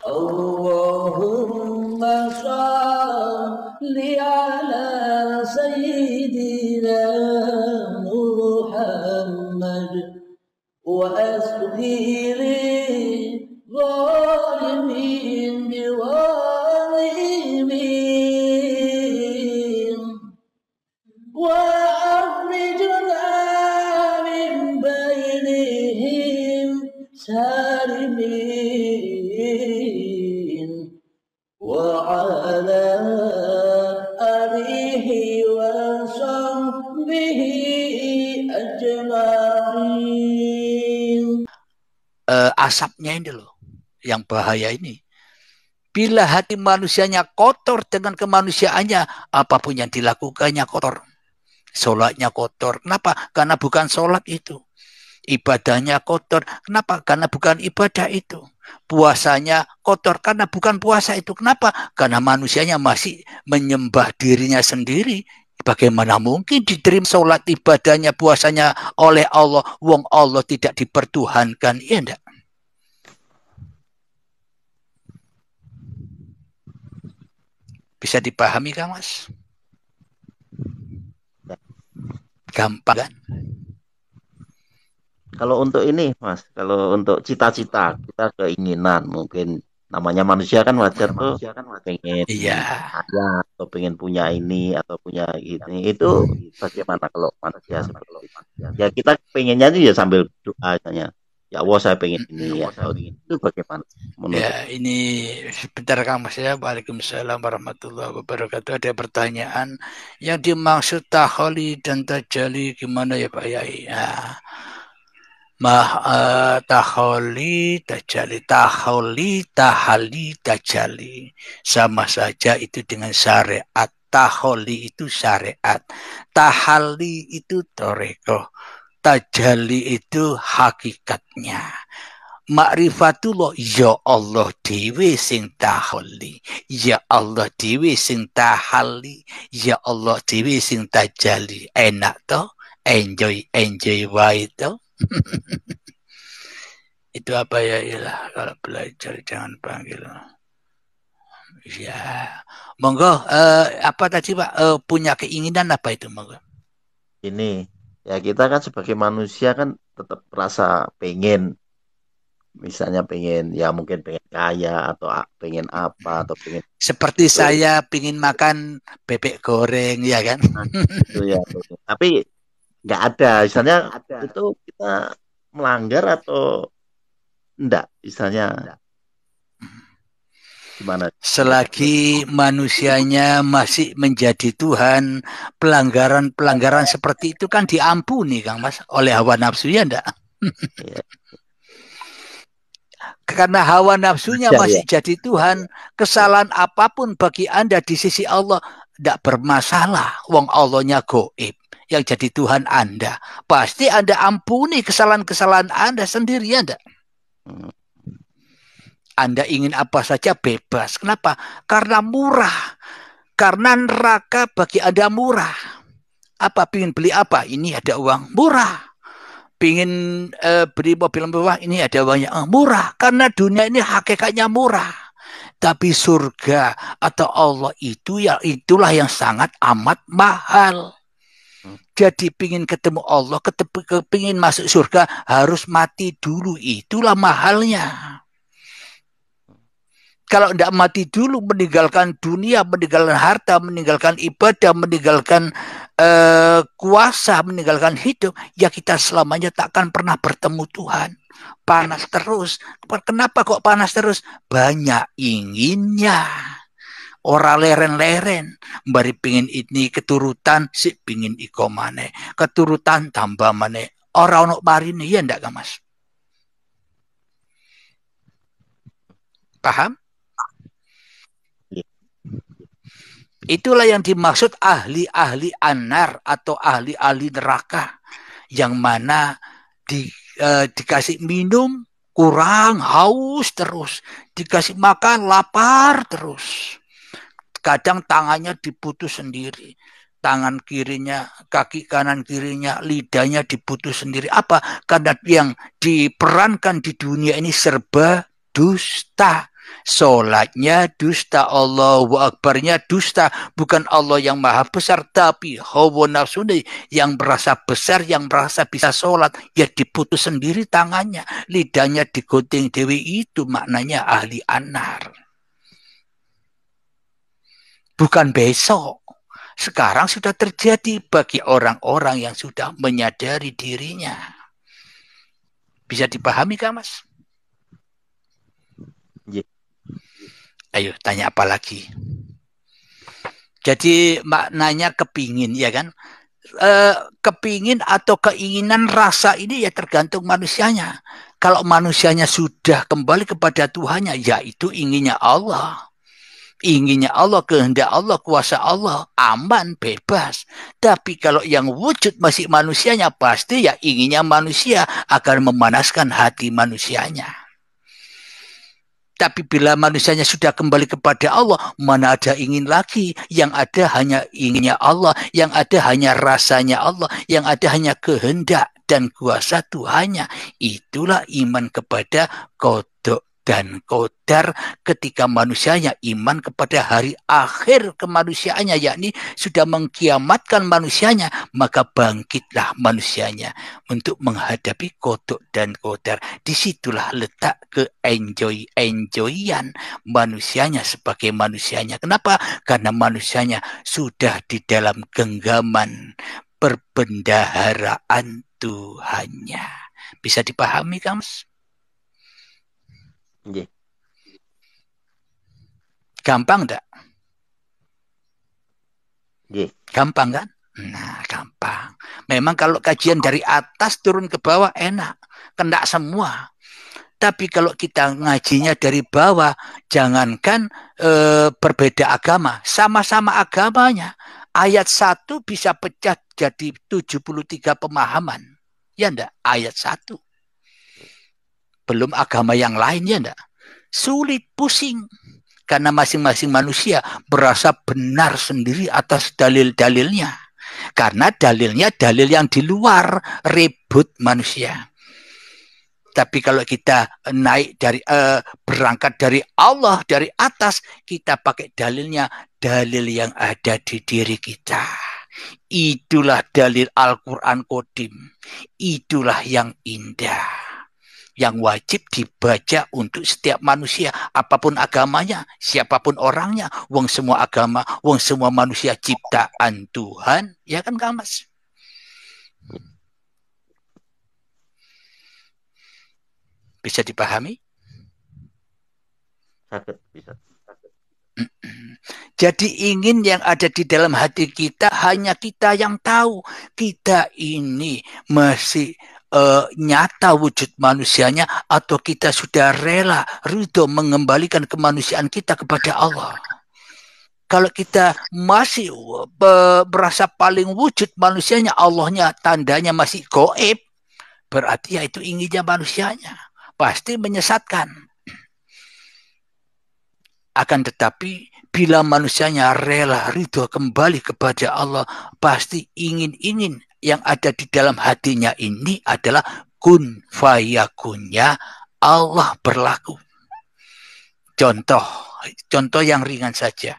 Allahumma shalli ala sayyidina Muhammad wa asghiri zalimin biwalimin wa akhrijna min bainihim salimin wa ala alihi wa sahbihi ajma'in. Asapnya ini loh yang bahaya ini. Bila hati manusianya kotor dengan kemanusiaannya, apapun yang dilakukannya kotor. Sholatnya kotor. Kenapa? Karena bukan sholat itu. Ibadahnya kotor. Kenapa? Karena bukan ibadah itu. Puasanya kotor karena bukan puasa itu. Kenapa? Karena manusianya masih menyembah dirinya sendiri. Bagaimana mungkin diterima sholat ibadahnya, puasanya oleh Allah, wong Allah tidak dipertuhankan? Iya enggak? Bisa dipahami kan, Mas? Gampang kan? Kalau untuk ini, Mas, kalau untuk cita-cita, kita keinginan, mungkin namanya manusia kan wajar tuh pengen ada atau pengen punya ini atau punya ini. Itu bagaimana kalau manusia seperti itu? Ya kita pengennya itu ya sambil doa misalnya. Ya Allah saya pengen ini atau itu bagaimana? Ya ini sebentar Kang Mas ya. Waalaikumsalam warahmatullahi wabarakatuh. Ada pertanyaan yang dimaksud taholi dan tajali gimana ya Pak Yai? Nah, taholi, tajali, tahali, tajali. Sama saja itu dengan syariat. Taholi itu syariat. Tahali itu toreko. Tajali itu hakikatnya. Ma'rifatullah ya Allah dewe sing taholi. Ya Allah dewe sing tahali. Ya Allah dewe sing tajali. Enak toh? Enjoy wae toh? Itu apa ya ilah, kalau belajar jangan panggil ya monggo. Apa tadi Pak, punya keinginan apa itu monggo? Ini ya kita kan sebagai manusia kan tetap merasa pengen, misalnya pengen ya mungkin pengen kaya atau pengen apa atau pengen seperti itu. Saya pengen makan bebek goreng ya kan. Itu ya, tapi nggak ada misalnya itu kita melanggar atau enggak misalnya gimana? Selagi manusianya masih menjadi Tuhan, pelanggaran seperti itu kan diampuni Kang Mas oleh hawa nafsu ya enggak? Ya. Karena hawa nafsunya masih jadi Tuhan, kesalahan apapun bagi Anda di sisi Allah tidak bermasalah. Wong Allahnya goib. Yang jadi Tuhan Anda, pasti Anda ampuni kesalahan-kesalahan Anda sendiri ya enggak? Anda ingin apa saja bebas. Kenapa? Karena murah. Karena neraka bagi Anda murah. Apa? Pingin beli apa? Ini ada uang murah. Pingin beli mobil mewah, ini ada uangnya murah. Karena dunia ini hakikatnya murah. Tapi surga atau Allah itu ya itulah yang sangat amat mahal. Jadi pingin ketemu Allah, pingin masuk surga harus mati dulu. Itulah mahalnya. Kalau tidak mati dulu, meninggalkan dunia, meninggalkan harta, meninggalkan ibadah, meninggalkan kuasa, meninggalkan hidup, ya kita selamanya takkan pernah bertemu Tuhan. Panas terus. Kenapa kok panas terus? Banyak inginnya. Ora leren-leren, bari pingin ini keturutan, si pingin iko mane, keturutan tambah mane, orang ono marine ya ndak Mas? Paham? Itulah yang dimaksud ahli-ahli anar atau ahli-ahli neraka, yang mana dikasih minum kurang, haus terus, dikasih makan lapar terus. Kadang tangannya diputus sendiri, tangan kirinya, kaki kanan kirinya, lidahnya diputus sendiri. Apa? Karena yang diperankan di dunia ini serba dusta. Sholatnya dusta, Allahu Akbarnya dusta. Bukan Allah yang maha besar, tapi hawa nafsu yang merasa besar, yang merasa bisa sholat. Ya diputus sendiri tangannya, lidahnya digunting dewi, itu maknanya ahli anar. Bukan besok. Sekarang sudah terjadi bagi orang-orang yang sudah menyadari dirinya. Bisa dipahami kan, Mas? Ayo, tanya apa lagi? Jadi maknanya kepingin, ya kan? Kepingin atau keinginan rasa ini ya tergantung manusianya. Kalau manusianya sudah kembali kepada Tuhannya, ya itu inginnya Allah. Inginnya Allah, kehendak Allah, kuasa Allah, aman, bebas. Tapi kalau yang wujud masih manusianya, pasti ya inginnya manusia agar memanaskan hati manusianya. Tapi bila manusianya sudah kembali kepada Allah, mana ada ingin lagi. Yang ada hanya inginnya Allah, yang ada hanya rasanya Allah, yang ada hanya kehendak dan kuasa Tuhannya. Itulah iman kepada qada dan qadar, ketika manusianya iman kepada hari akhir kemanusiaannya, yakni sudah mengkiamatkan manusianya, maka bangkitlah manusianya untuk menghadapi qada dan qadar. Disitulah letak ke-enjoyan manusianya sebagai manusianya. Kenapa? Karena manusianya sudah di dalam genggaman perbendaharaan Tuhannya. Bisa dipahami, Kams? Yeah. Gampang enggak? Yeah. Gampang kan? Nah, gampang. Memang kalau kajian dari atas turun ke bawah enak, kena semua. Tapi kalau kita ngajinya dari bawah, jangankan berbeda agama, sama-sama agamanya. Ayat 1 bisa pecah jadi 73 pemahaman. Ya enggak? Ayat 1. Belum agama yang lain, ya enggak? Sulit, pusing. Karena masing-masing manusia berasa benar sendiri atas dalil-dalilnya. Karena dalilnya dalil yang di luar, ribut manusia. Tapi kalau kita naik dari berangkat dari Allah, dari atas, kita pakai dalilnya, dalil yang ada di diri kita. Itulah dalil Al-Quran Qadim. Itulah yang indah, yang wajib dibaca untuk setiap manusia, apapun agamanya, siapapun orangnya. Wong semua agama, wong semua manusia ciptaan Tuhan, ya kan, Kang Mas? Bisa dipahami? Bisa. Jadi ingin yang ada di dalam hati kita hanya kita yang tahu. Kita ini masih nyata wujud manusianya, atau kita sudah rela ridho mengembalikan kemanusiaan kita kepada Allah. Kalau kita masih berasa paling wujud manusianya, Allahnya tandanya masih goib, berarti ya itu inginnya manusianya, pasti menyesatkan. Akan tetapi bila manusianya rela ridho kembali kepada Allah, pasti ingin yang ada di dalam hatinya ini adalah kun fayakunnya Allah berlaku. Contoh yang ringan saja.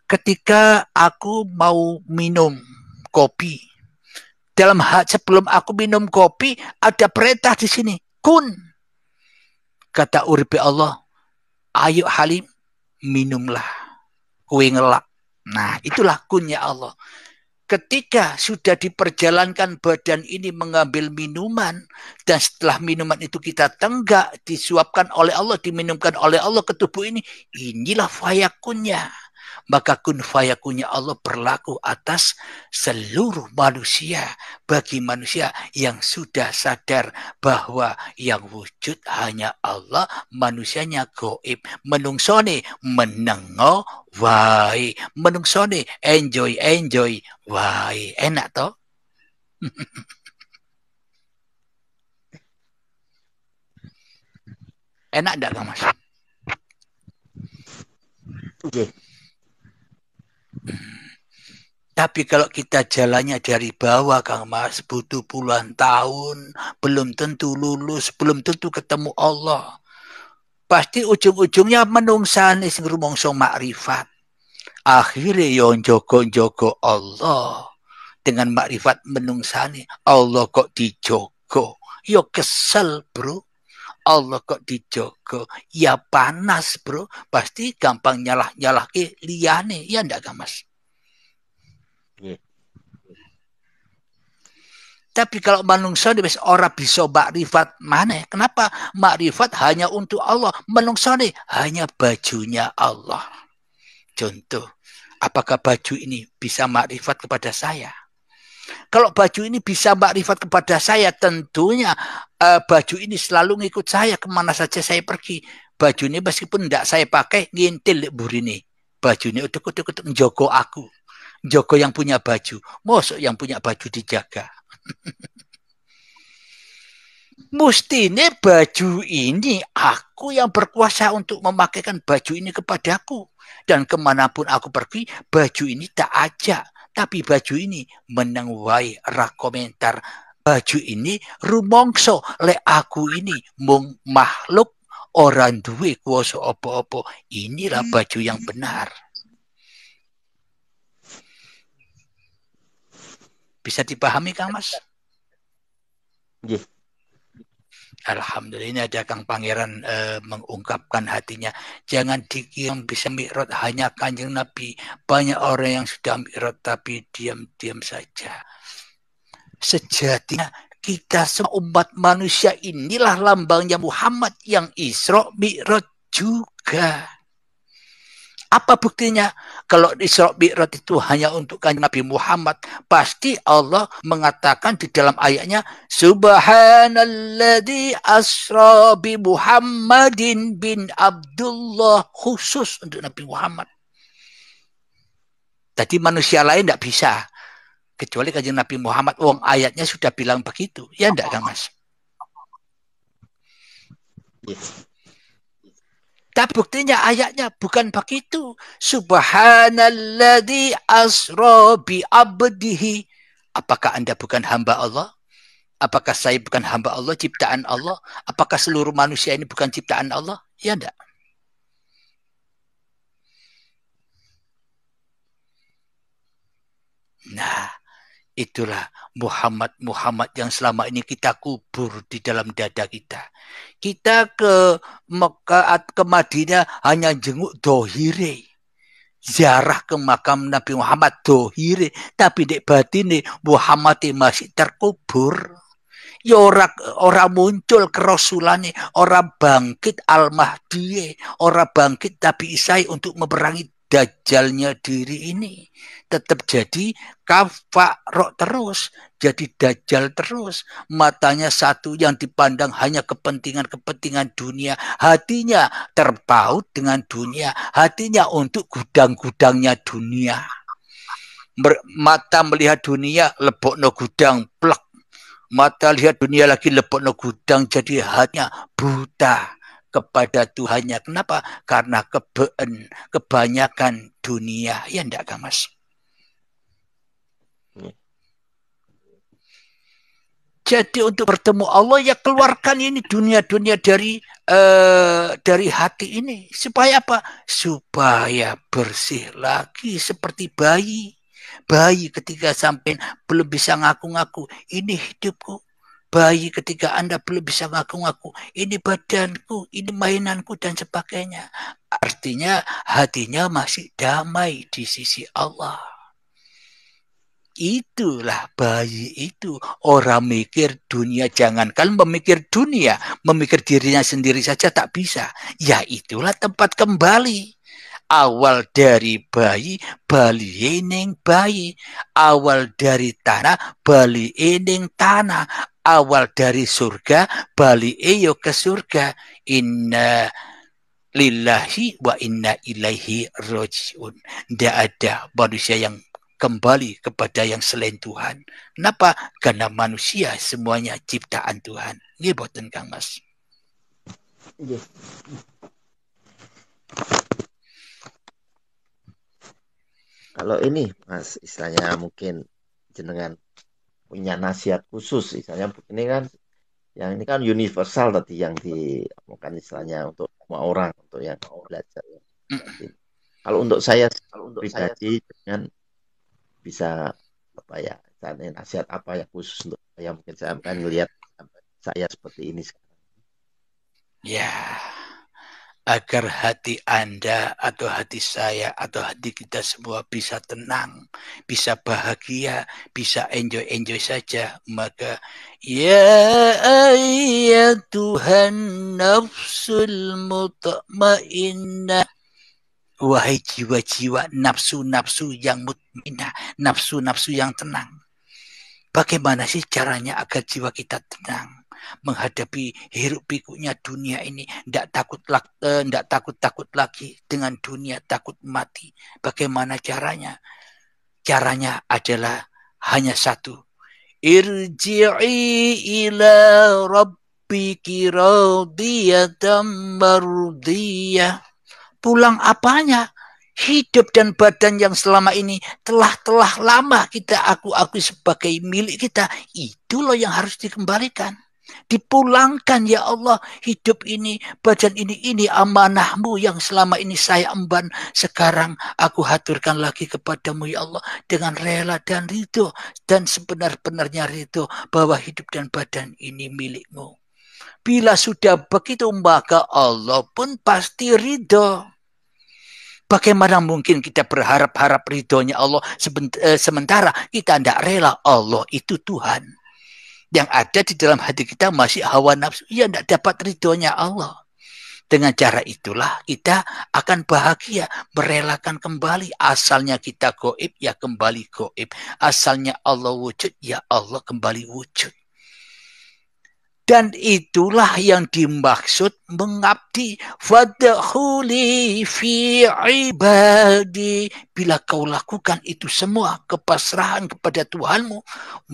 Ketika aku mau minum kopi, sebelum aku minum kopi ada perintah di sini, kun. Kata uripe Allah, ayo Halim, minumlah, kue ngelak. Nah, itulah kunnya Allah. Ketika sudah diperjalankan badan ini mengambil minuman, dan setelah minuman itu kita tenggak, disuapkan oleh Allah, diminumkan oleh Allah ke tubuh ini, inilah fayakunnya. Maka kun fayakunnya Allah berlaku atas seluruh manusia. Bagi manusia yang sudah sadar bahwa yang wujud hanya Allah, manusianya goib. Menungsone menengo wae, menungsone enjoy wae. Enak toh? Enak enggak, Kang Mas? Okay. Tapi kalau kita jalannya dari bawah, Kang Mas, butuh puluhan tahun, belum tentu lulus, belum tentu ketemu Allah. pasti ujung-ujungnya menungsane sing rumangsa makrifat. Akhirnya yo jogo-jogo Allah dengan makrifat menungsane Allah kok dijogo. Yo kesel, Bro. Allah kok dijogo. Ya panas, Bro. Pasti gampang nyalah-nyalah ke liyane. Ya ndak, Mas? Yeah. Tapi kalau manungsa wis ora bisa makrifat mana? Kenapa? Makrifat hanya untuk Allah. Manungsa hanya bajunya Allah. Contoh, apakah baju ini bisa makrifat kepada saya? Kalau baju ini bisa makrifat kepada saya, tentunya baju ini selalu ngikut saya kemana saja saya pergi. Baju ini meskipun tidak saya pakai, ngintil burini. Baju ini utuk-utuk njogo aku. Jogo yang punya baju. Mosok yang punya baju dijaga. Mustine baju ini aku yang berkuasa untuk memakaikan baju ini kepadaku. Dan kemanapun aku pergi, baju ini tak ajak. Tapi baju ini meneng wae ra komentar. Baju ini rumongso le aku ini mung makhluk orang duwe kuasa apa-apa. Inilah baju yang benar. Bisa dipahami, Kang Mas? Yeah. Alhamdulillah, ini ada Kang Pangeran mengungkapkan hatinya. Jangan dikira bisa mi'raj hanya Kanjeng Nabi. Banyak orang yang sudah mi'raj tapi diam-diam saja. Sejatinya kita semua umat manusia inilah lambangnya Muhammad yang Isra Mi'raj juga. Apa buktinya? Kalau Isra Mi'raj itu hanya untuk Kanjeng Nabi Muhammad, pasti Allah mengatakan di dalam ayatnya, Subhanalladzi asra bi Muhammadin bin Abdullah, khusus untuk Nabi Muhammad. Jadi manusia lain tidak bisa. Kecuali Kanjeng Nabi Muhammad, wong ayatnya sudah bilang begitu. Ya enggak, Kang Mas? Yes. Tapi buktinya ayatnya bukan begitu. Subhanalladzi asra bi abdihi. Apakah Anda bukan hamba Allah? Apakah saya bukan hamba Allah, ciptaan Allah? Apakah seluruh manusia ini bukan ciptaan Allah? Ya enggak. Nah, itulah Muhammad yang selama ini kita kubur di dalam dada kita. Kita ke Mekah, ke Madinah hanya jenguk dohire. Ziarah ke makam Nabi Muhammad dohire. Tapi dek batine Muhammad masih terkubur. Ya ora muncul kerosulane, ora bangkit al-mahdi, ora bangkit Nabi Isa untuk memerangi dajalnya diri ini. Tetap jadi kafarok terus, jadi dajjal terus. Matanya satu yang dipandang hanya kepentingan-kepentingan dunia. Hatinya terpaut dengan dunia. Hatinya untuk gudang-gudangnya dunia. Mata melihat dunia, lebokno gudang, plek. Mata lihat dunia lagi, lebokno gudang, jadi hatinya buta kepada Tuhannya. Kenapa? Karena kebanyakan dunia. Ya enggak, Kang Mas? Jadi untuk bertemu Allah, ya keluarkan ini dunia-dunia dari hati ini. Supaya apa? Supaya bersih lagi seperti bayi. Bayi ketika sampai belum bisa ngaku-ngaku, ini hidupku. Bayi ketika Anda belum bisa ngaku-ngaku, ini badanku, ini mainanku, dan sebagainya. Artinya hatinya masih damai di sisi Allah. Itulah bayi itu. Orang mikir dunia, jangankan memikir dunia, memikir dirinya sendiri saja tak bisa. Ya itulah tempat kembali. Awal dari bayi, bali ening bayi. Awal dari tanah, bali ening tanah. Awal dari surga, bali eyo ke surga. Inna lillahi wa inna ilaihi rojiun. Tidak ada manusia yang kembali kepada yang selain Tuhan. Kenapa? Karena manusia semuanya ciptaan Tuhan. Ini boten, Kang Mas. Yes. Kalau ini, Mas, istilahnya mungkin jenengan punya nasihat khusus, misalnya ini kan Yang ini kan universal tadi yang bukan istilahnya untuk semua orang, untuk yang belajar. Kalau untuk saya pribadi dengan bisa apa ya, nasihat apa ya khusus untuk saya, mungkin saya akan melihat saya seperti ini sekarang. Ya, agar hati Anda atau hati saya atau hati kita semua bisa tenang, bisa bahagia, bisa enjoy saja, maka ya Tuhan nafsul mutmainnah, wahai jiwa-jiwa nafsu-nafsu yang mutmainnah, nafsu-nafsu yang tenang. Bagaimana sih caranya agar jiwa kita tenang menghadapi hiruk pikuknya dunia ini, tidak takut lagi dengan dunia, takut mati. Bagaimana caranya? Caranya adalah hanya satu. Irji'i ila rabbiki radiyatan mardiyah. Pulang apanya? Hidup dan badan yang selama ini telah lama kita akui sebagai milik kita, itu loh yang harus dikembalikan. Dipulangkan ya Allah, hidup ini, badan ini amanahmu yang selama ini saya emban. Sekarang aku haturkan lagi kepadamu ya Allah dengan rela dan ridho, dan sebenar-benarnya ridho bahwa hidup dan badan ini milikmu. Bila sudah begitu maka Allah pun pasti ridho. Bagaimana mungkin kita berharap-harap ridhonya Allah sementara kita tidak rela? Allah itu Tuhan. Yang ada di dalam hati kita masih hawa nafsu, ya tidak dapat ridhonya Allah. Dengan cara itulah kita akan bahagia, merelakan kembali. Asalnya kita goib, ya kembali goib. Asalnya Allah wujud, ya Allah kembali wujud. Dan itulah yang dimaksud mengabdi. Fadkhuli fi ibadi. Bila kau lakukan itu semua, kepasrahan kepada Tuhanmu,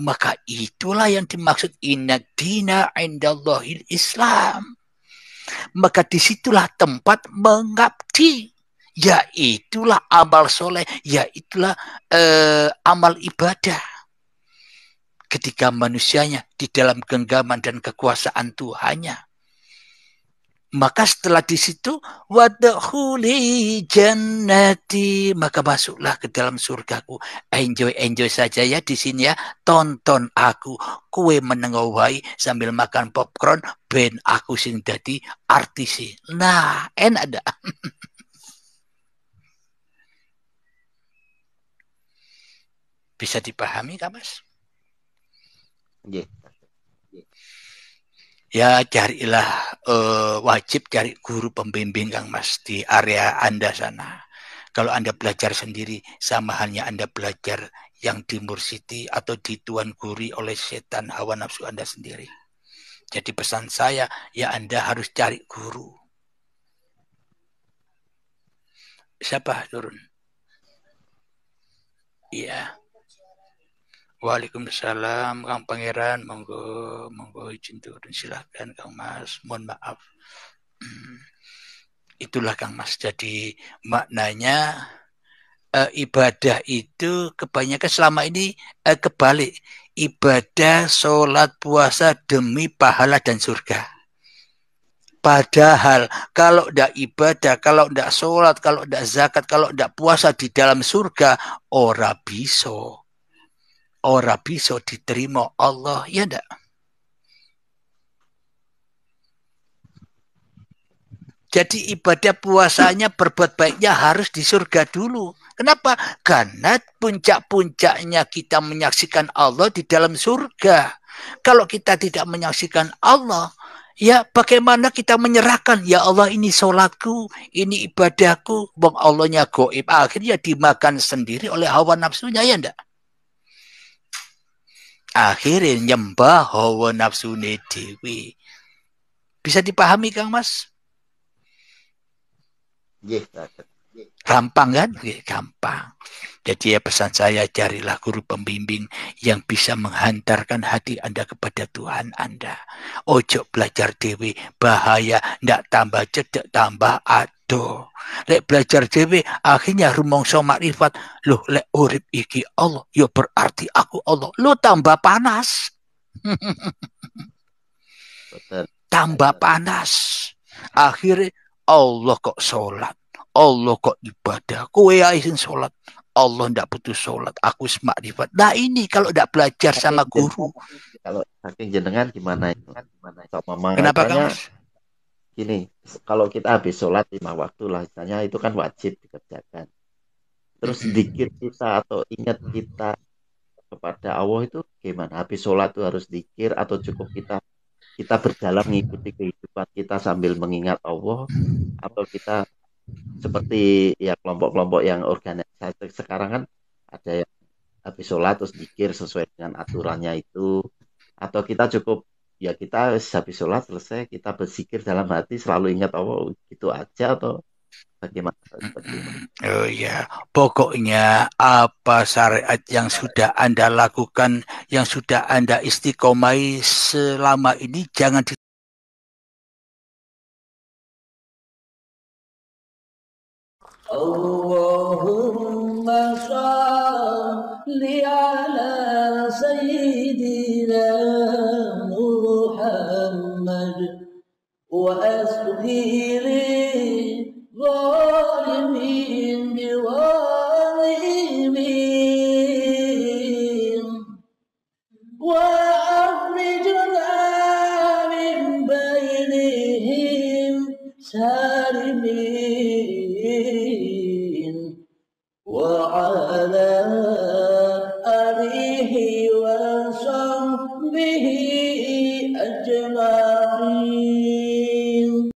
maka itulah yang dimaksud inna dina indallahil Islam. Maka disitulah tempat mengabdi. Yaitulah amal soleh, yaitulah amal ibadah. Ketika manusianya di dalam genggaman dan kekuasaan Tuhannya. Maka setelah di situ wadkhuli jannati, maka masuklah ke dalam surgaku. Enjoy saja ya di sini ya. Tonton aku, kue menengowai sambil makan popcorn, ben aku sing dadi artisi. Nah, enak dah. Bisa dipahami Kak Mas? Yeah. Ya carilah, wajib cari guru pembimbing Kang Mas di area Anda sana. Kalau Anda belajar sendiri, sama halnya Anda belajar yang dimursiti atau dituan guri oleh setan hawa nafsu Anda sendiri. Jadi pesan saya, ya Anda harus cari guru. Siapa turun? Iya. Waalaikumsalam Kang Pangeran, monggo izin turun, silahkan Kang Mas, mohon maaf. Itulah Kang Mas, jadi maknanya ibadah itu kebanyakan selama ini kebalik. Ibadah, sholat, puasa demi pahala dan surga. Padahal kalau tidak ibadah, kalau tidak sholat, kalau tidak zakat, kalau tidak puasa di dalam surga, ora bisa. Ora bisa diterima Allah, ya enggak? Jadi ibadah puasanya, berbuat baiknya harus di surga dulu. Kenapa? Karena puncak-puncaknya kita menyaksikan Allah di dalam surga. Kalau kita tidak menyaksikan Allah, ya bagaimana kita menyerahkan? Ya Allah, ini sholatku, ini ibadahku, bang Allahnya goib. Akhirnya dimakan sendiri oleh hawa nafsunya, ya enggak? Akhirnya nyembah hawa nafsu dewi. Bisa dipahami Kang Mas? Gampang kan? Gampang. Jadi ya pesan saya, carilah guru pembimbing yang bisa menghantarkan hati Anda kepada Tuhan Anda. Ojo belajar dewi, bahaya, ndak tambah cedek, tambah ado. Lek belajar dewi, akhirnya rumongso makrifat. Loh, lek urip iki Allah, yo berarti aku Allah. Lo tambah panas. Betul. Tambah panas. Akhirnya Allah kok sholat, Allah kok ibadah. Kowe aisin sholat, Allah ndak butuh sholat. Aku semakrifat. Nah ini kalau ndak belajar sama guru. Kalau saking jenengan gimana itu? Kenapa Kang? Gini, kalau kita habis sholat 5 waktu lah, misalnya itu kan wajib dikerjakan. Terus zikir kita atau ingat kita kepada Allah itu gimana? Habis sholat itu harus zikir atau cukup kita berjalan mengikuti kehidupan kita sambil mengingat Allah, atau kita seperti ya kelompok-kelompok yang organisasi sekarang kan ada yang habis sholat terus zikir sesuai dengan aturannya itu, atau kita cukup ya kita habis sholat selesai kita berzikir dalam hati selalu ingat Allah gitu aja, atau bagaimana? Oh ya, pokoknya apa syariat yang sudah Anda lakukan, yang sudah Anda istiqomai selama ini jangan di Allahumma shalli ala sayyidina Muhammad wa asghiri zalimin biwalimin wa akhrijna min bainihim salimin wa ala alihi